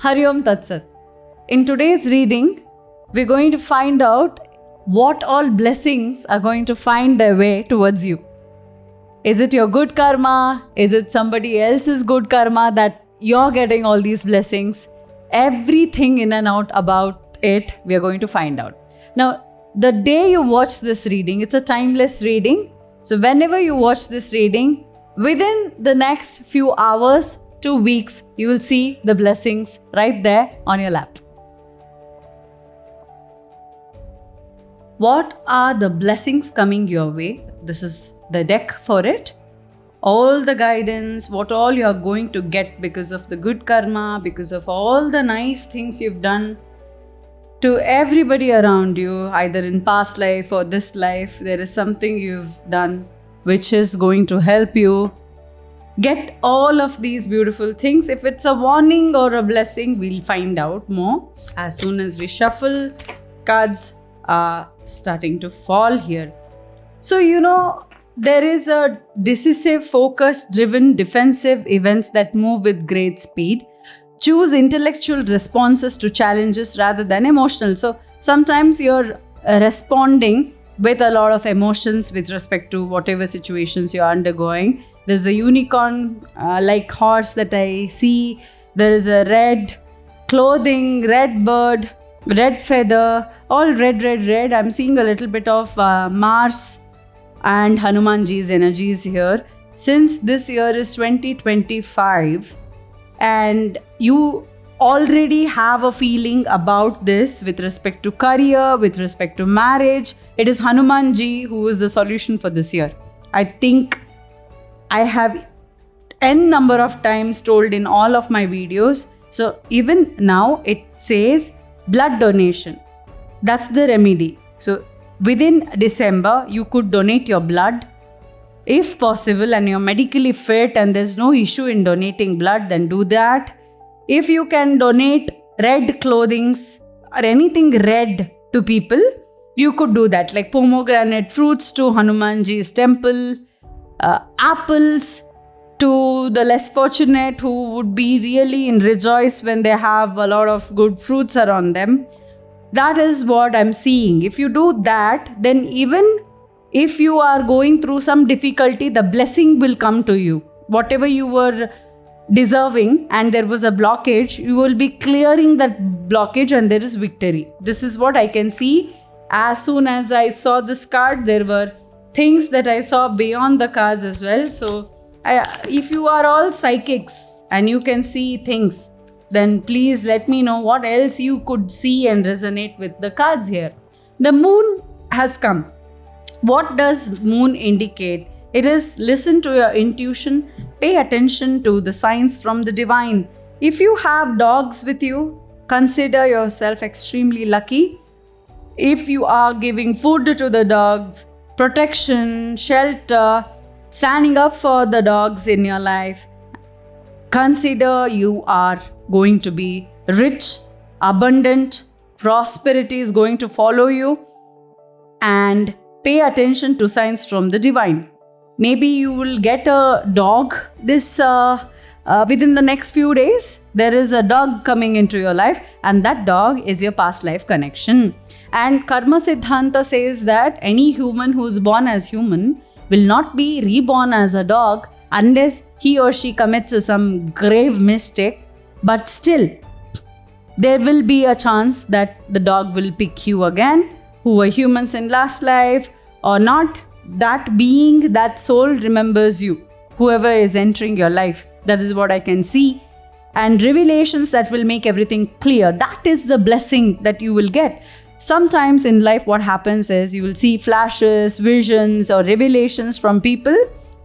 Hari Om Tat Sat. In today's reading, we're going to find out what all blessings are going to find their way towards you. Is it your good karma? Is it somebody else's good karma that you're getting all these blessings? Everything in and out about it, we are going to find out. Now, the day you watch this reading, it's a timeless reading. So whenever you watch this reading, within the next few hours, 2 weeks, you will see the blessings right there on your lap. What are the blessings coming your way? This is the deck for it. All the guidance, what all you are going to get because of the good karma, because of all the nice things you've done to everybody around you, either in past life or this life, there is something you've done which is going to help you get all of these beautiful things. If it's a warning or a blessing, we'll find out more as soon as we shuffle. Cards are starting to fall here. So, there is a decisive, focus-driven, defensive events that move with great speed. Choose intellectual responses to challenges rather than emotional. So, sometimes you're responding with a lot of emotions with respect to whatever situations you're undergoing. There's a unicorn like horse that I see. There is a red clothing, red bird, red feather, all red. I'm seeing a little bit of Mars and Hanumanji's energies here. Since this year is 2025 and you already have a feeling about this with respect to career, with respect to marriage, it is Hanumanji who is the solution for this year. I think I have n number of times told in all of my videos. So even now it says blood donation. That's the remedy. So within December, you could donate your blood. If possible and you're medically fit and there's no issue in donating blood, then do that. If you can donate red clothings or anything red to people, you could do that. Like pomegranate fruits to Hanumanji's temple, apples to the less fortunate who would be really in rejoice when they have a lot of good fruits around them. That is what I'm seeing. If you do that, then even if you are going through some difficulty, the blessing will come to you. Whatever you were deserving and there was a blockage, you will be clearing that blockage and there is victory. This is what I can see. As soon as I saw this card, there were things that I saw beyond the cards as well. So if you are all psychics and you can see things, then please let me know what else you could see and resonate with the cards here. The moon has come. What does moon indicate? It is listen to your intuition, pay attention to the signs from the divine. If you have dogs with you, consider yourself extremely lucky. If you are giving food to the dogs, protection, shelter, standing up for the dogs in your life, consider you are going to be rich, abundant, prosperity is going to follow you, and pay attention to signs from the divine. Maybe you will get a dog this within the next few days. There is a dog coming into your life and that dog is your past life connection. And Karma Siddhanta says that any human who is born as human will not be reborn as a dog unless he or she commits some grave mistake. But still, there will be a chance that the dog will pick you again, who were humans in last life or not. That being, that soul remembers you, whoever is entering your life. That is what I can see. And revelations that will make everything clear. That is the blessing that you will get. Sometimes in life what happens is you will see flashes, visions or revelations from people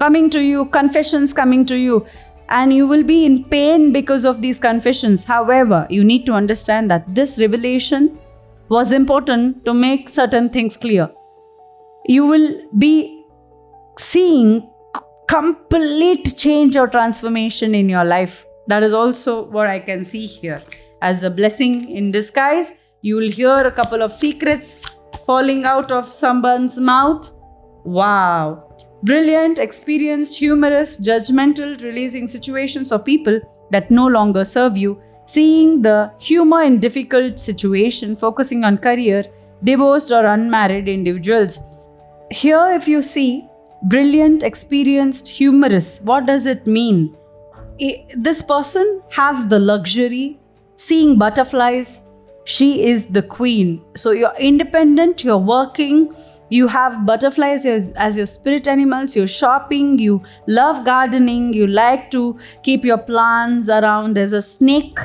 coming to you, confessions coming to you, and you will be in pain because of these confessions. However, you need to understand that this revelation was important to make certain things clear. You will be seeing complete change or transformation in your life. That is also what I can see here as a blessing in disguise. You will hear a couple of secrets falling out of someone's mouth. Wow. Brilliant, experienced, humorous, judgmental, releasing situations or people that no longer serve you. seeing the humor in difficult situation, focusing on career, divorced or unmarried individuals. Here, if you see brilliant, experienced, humorous, what does it mean? This person has the luxury, seeing butterflies. She is the queen. So you're independent, you're working, you have butterflies as your spirit animals, you're shopping, you love gardening, you like to keep your plants around. There's a snake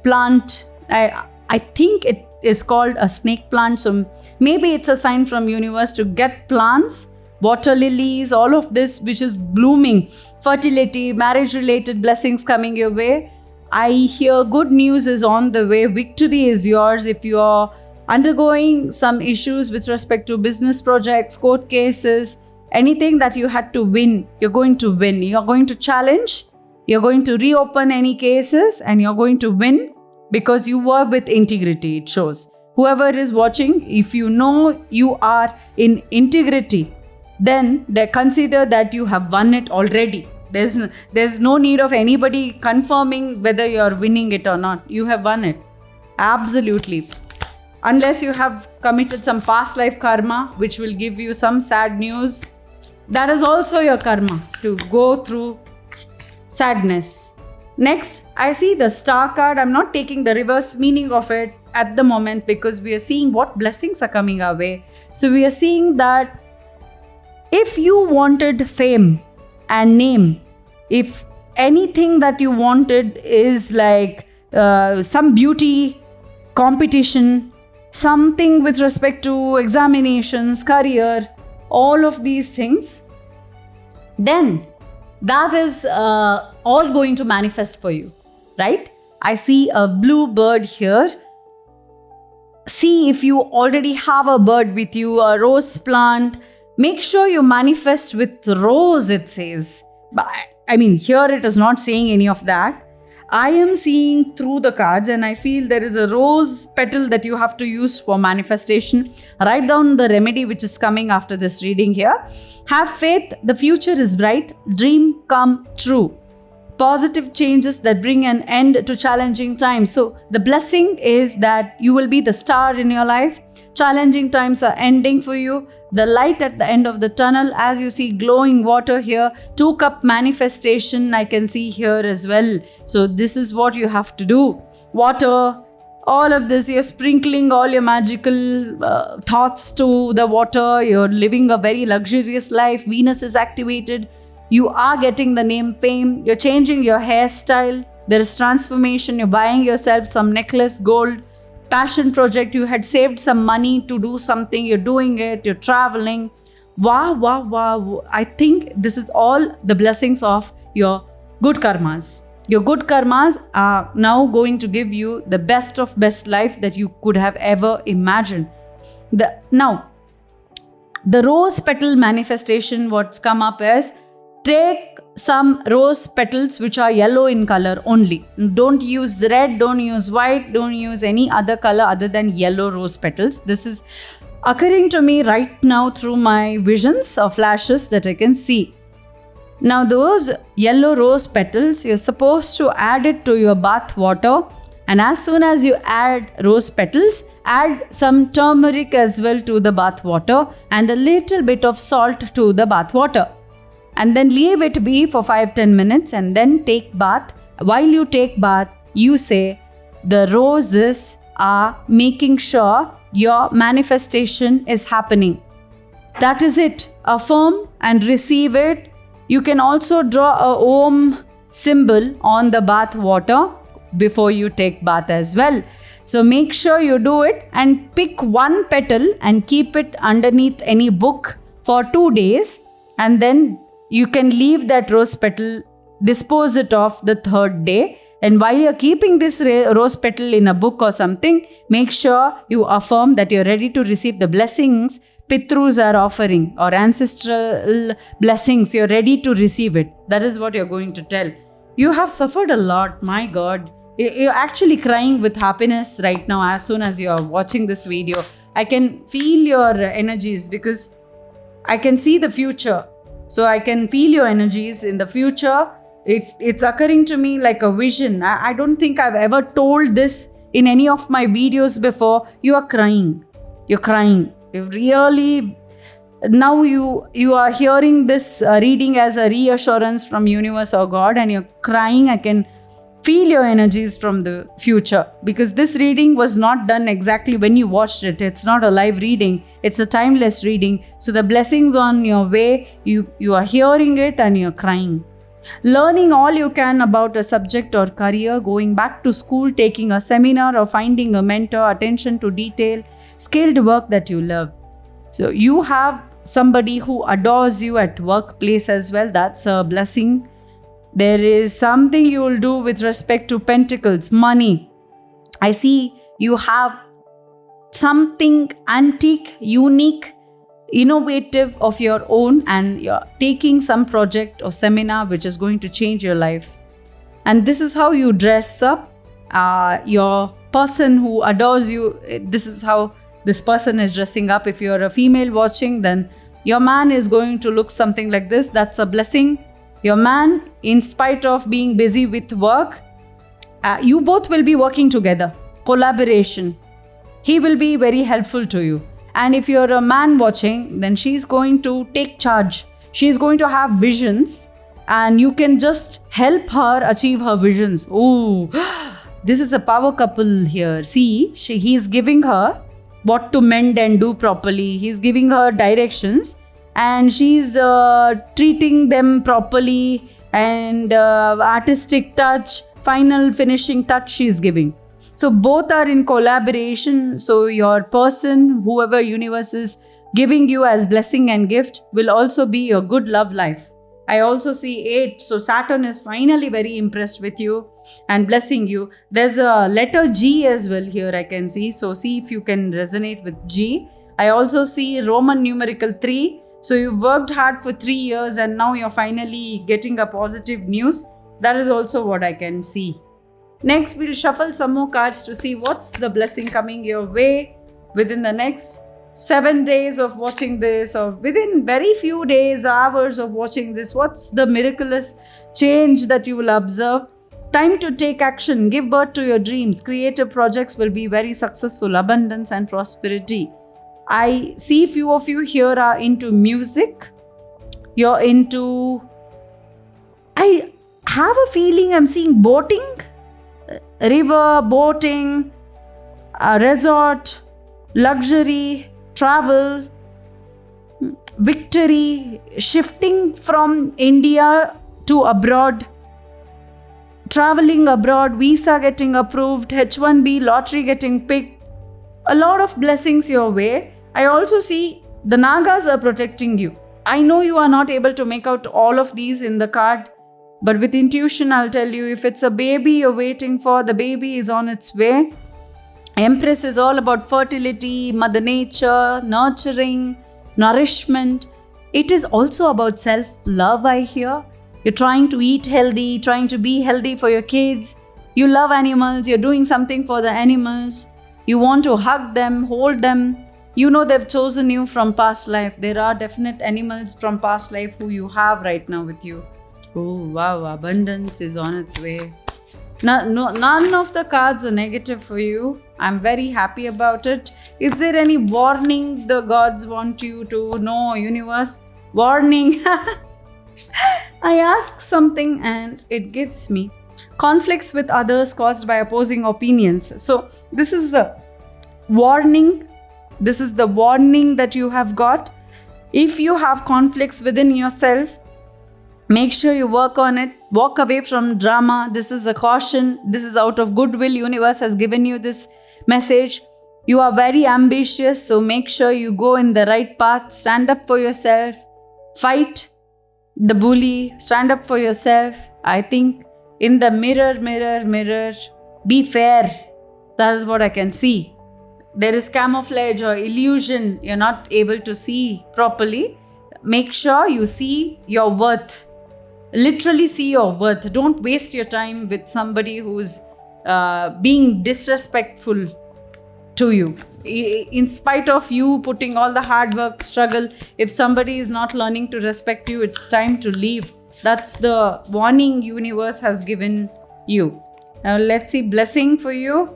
plant. I think it is called a snake plant. So maybe it's a sign from universe to get plants, water lilies, all of this which is blooming, fertility, marriage related blessings coming your way. I hear good news is on the way. Victory is yours. If you're undergoing some issues with respect to business projects, court cases, anything that you had to win, you're going to win. You're going to challenge, you're going to reopen any cases, and you're going to win because you were with integrity, it shows. Whoever is watching, if you know you are in integrity, then they consider that you have won it already. There's no need of anybody confirming whether you're winning it or not. You have won it. Absolutely. Unless you have committed some past life karma, which will give you some sad news. That is also your karma, to go through sadness. Next, I see the star card. I'm not taking the reverse meaning of it at the moment because we are seeing what blessings are coming our way. So we are seeing that if you wanted fame and name, if anything that you wanted is like some beauty competition, something with respect to examinations, career, all of these things, then that is all going to manifest for you, right? I see a blue bird here. See if you already have a bird with you, a rose plant. Make sure you manifest with rose, it says. But I mean, here it is not saying any of that. I am seeing through the cards and I feel there is a rose petal that you have to use for manifestation. Write down the remedy which is coming after this reading here. Have faith, the future is bright. Dream come true. Positive changes that bring an end to challenging times. So the blessing is that you will be the star in your life. Challenging times are ending for you. The light at the end of the tunnel, as you see glowing water here, 2-cup manifestation I can see here as well. So this is what you have to do. Water, all of this, you're sprinkling all your magical thoughts to the water. You're living a very luxurious life. Venus is activated. You are getting the name fame. You're changing your hairstyle. There is transformation. You're buying yourself some necklace, gold. Passion project, you had saved some money to do something, you're doing it, you're traveling. Wow. I think this is all the blessings of your good karmas. Your good karmas are now going to give you the best of best life that you could have ever imagined. Now, the rose petal manifestation, what's come up is, take some rose petals which are yellow in color only. Don't use red, don't use white, don't use any other color other than yellow rose petals. This is occurring to me right now through my visions or flashes that I can see. Now those yellow rose petals, you're supposed to add it to your bath water, and as soon as you add rose petals, add some turmeric as well to the bath water and a little bit of salt to the bath water. And then leave it be for 5-10 minutes and then take bath. While you take bath, you say, the roses are making sure your manifestation is happening. That is it. Affirm and receive it. You can also draw a Om symbol on the bath water before you take bath as well. So make sure you do it and pick one petal and keep it underneath any book for 2 days, and then you can leave that rose petal, dispose it off the 3rd day. And while you're keeping this rose petal in a book or something, make sure you affirm that you're ready to receive the blessings Pitrus are offering, or ancestral blessings. You're ready to receive it. That is what you're going to tell. You have suffered a lot, my God. You're actually crying with happiness right now as soon as you're watching this video. I can feel your energies because I can see the future. So I can feel your energies in the future. It's occurring to me like a vision. I don't think I've ever told this in any of my videos before. You are crying. You're crying. You really, now you are hearing this reading as a reassurance from universe or God, and you're crying. I can feel your energies from the future, because this reading was not done exactly when you watched it. It's not a live reading. It's a timeless reading. So the blessings on your way, you are hearing it and you're crying. Learning all you can about a subject or career, going back to school, taking a seminar or finding a mentor, attention to detail, skilled work that you love. So you have somebody who adores you at workplace as well. That's a blessing. There is something you will do with respect to pentacles, money. I see you have something antique, unique, innovative of your own, and you're taking some project or seminar which is going to change your life. And this is how you dress up. Your person who adores you, this is how this person is dressing up. If you're a female watching, then your man is going to look something like this. That's a blessing. Your man, in spite of being busy with work, you both will be working together. Collaboration. He will be very helpful to you. And if you're a man watching, then she's going to take charge. She's going to have visions, and you can just help her achieve her visions. Oh, this is a power couple here. See, he's giving her what to mend and do properly. He's giving her directions, and she's treating them properly, and artistic touch, final finishing touch she's giving. So both are in collaboration. So your person, whoever universe is giving you as blessing and gift, will also be your good love life. I also see 8. So Saturn is finally very impressed with you and blessing you. There's a letter G as well here I can see. So see if you can resonate with G. I also see Roman numerical 3. So you worked hard for 3 years and now you're finally getting a positive news. That is also what I can see. Next, we'll shuffle some more cards to see what's the blessing coming your way within the next 7 days of watching this, or within very few days, hours of watching this. What's the miraculous change that you will observe? Time to take action, give birth to your dreams. Creative projects will be very successful, abundance and prosperity. I see few of you here are into music. You're into, I have a feeling I'm seeing boating, river, boating, resort, luxury, travel, victory, shifting from India to abroad, traveling abroad, visa getting approved, H1B, lottery getting picked. A lot of blessings your way. I also see the Nagas are protecting you. I know you are not able to make out all of these in the card, but with intuition, I'll tell you, if it's a baby you're waiting for, the baby is on its way. Empress is all about fertility, Mother Nature, nurturing, nourishment. It is also about self-love, I hear. You're trying to eat healthy, trying to be healthy for your kids. You love animals, you're doing something for the animals. You want to hug them, hold them. You know they've chosen you from past life. There are definite animals from past life who you have right now with you. Oh, wow, abundance is on its way. None of the cards are negative for you. I'm very happy about it. Is there any warning the gods want you to know, universe? Warning. I ask something and it gives me conflicts with others caused by opposing opinions. So this is the warning. This is the warning that you have got. If you have conflicts within yourself, make sure you work on it. Walk away from drama. This is a caution. This is out of goodwill. Universe has given you this message. You are very ambitious, so make sure you go in the right path. Stand up for yourself. Fight the bully. Stand up for yourself. I think in the mirror, be fair. That is what I can see. There is camouflage or illusion. You're not able to see properly. Make sure you see your worth. Literally see your worth. Don't waste your time with somebody who's being disrespectful to you. In spite of you putting all the hard work, struggle, if somebody is not learning to respect you, it's time to leave. That's the warning universe has given you. Now let's see blessing for you.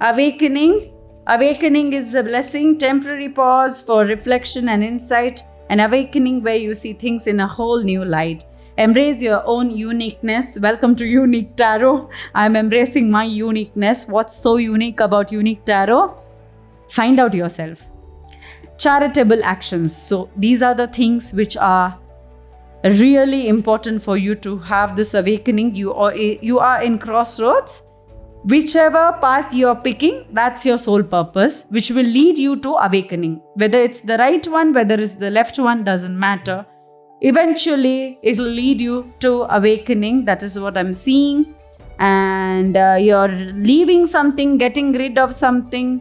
Awakening. Awakening is the blessing, temporary pause for reflection and insight, an awakening where you see things in a whole new light. Embrace your own uniqueness. Welcome to Unique Tarot. I'm embracing my uniqueness. What's so unique about Unique Tarot? Find out yourself. Charitable actions. So these are the things which are really important for you to have this awakening. You are in crossroads. Whichever path you are picking, that's your soul purpose, which will lead you to awakening. Whether it's the right one, whether it's the left one, doesn't matter. Eventually, it will lead you to awakening. That is what I'm seeing. And you're leaving something, getting rid of something.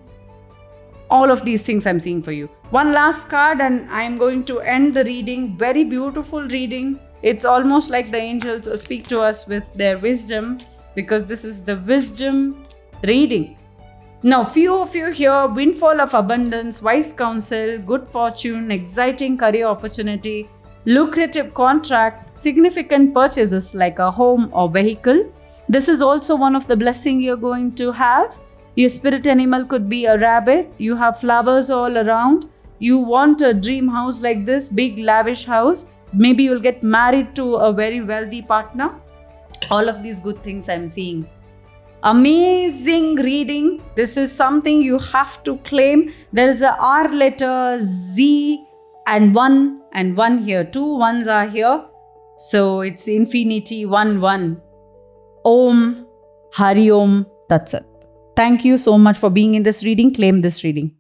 All of these things I'm seeing for you. One last card and I'm going to end the reading. Very beautiful reading. It's almost like the angels speak to us with their wisdom, because this is the wisdom reading. Now, few of you here, windfall of abundance, wise counsel, good fortune, exciting career opportunity, lucrative contract, significant purchases like a home or vehicle. This is also one of the blessings you're going to have. Your spirit animal could be a rabbit. You have flowers all around. You want a dream house like this, big lavish house. Maybe you'll get married to a very wealthy partner. All of these good things I'm seeing. Amazing reading. This is something you have to claim. There is a R letter, Z and 1 here. 2 ones are here. So it's infinity 1. Om Hari Om Tat Sat. Thank you so much for being in this reading. Claim this reading.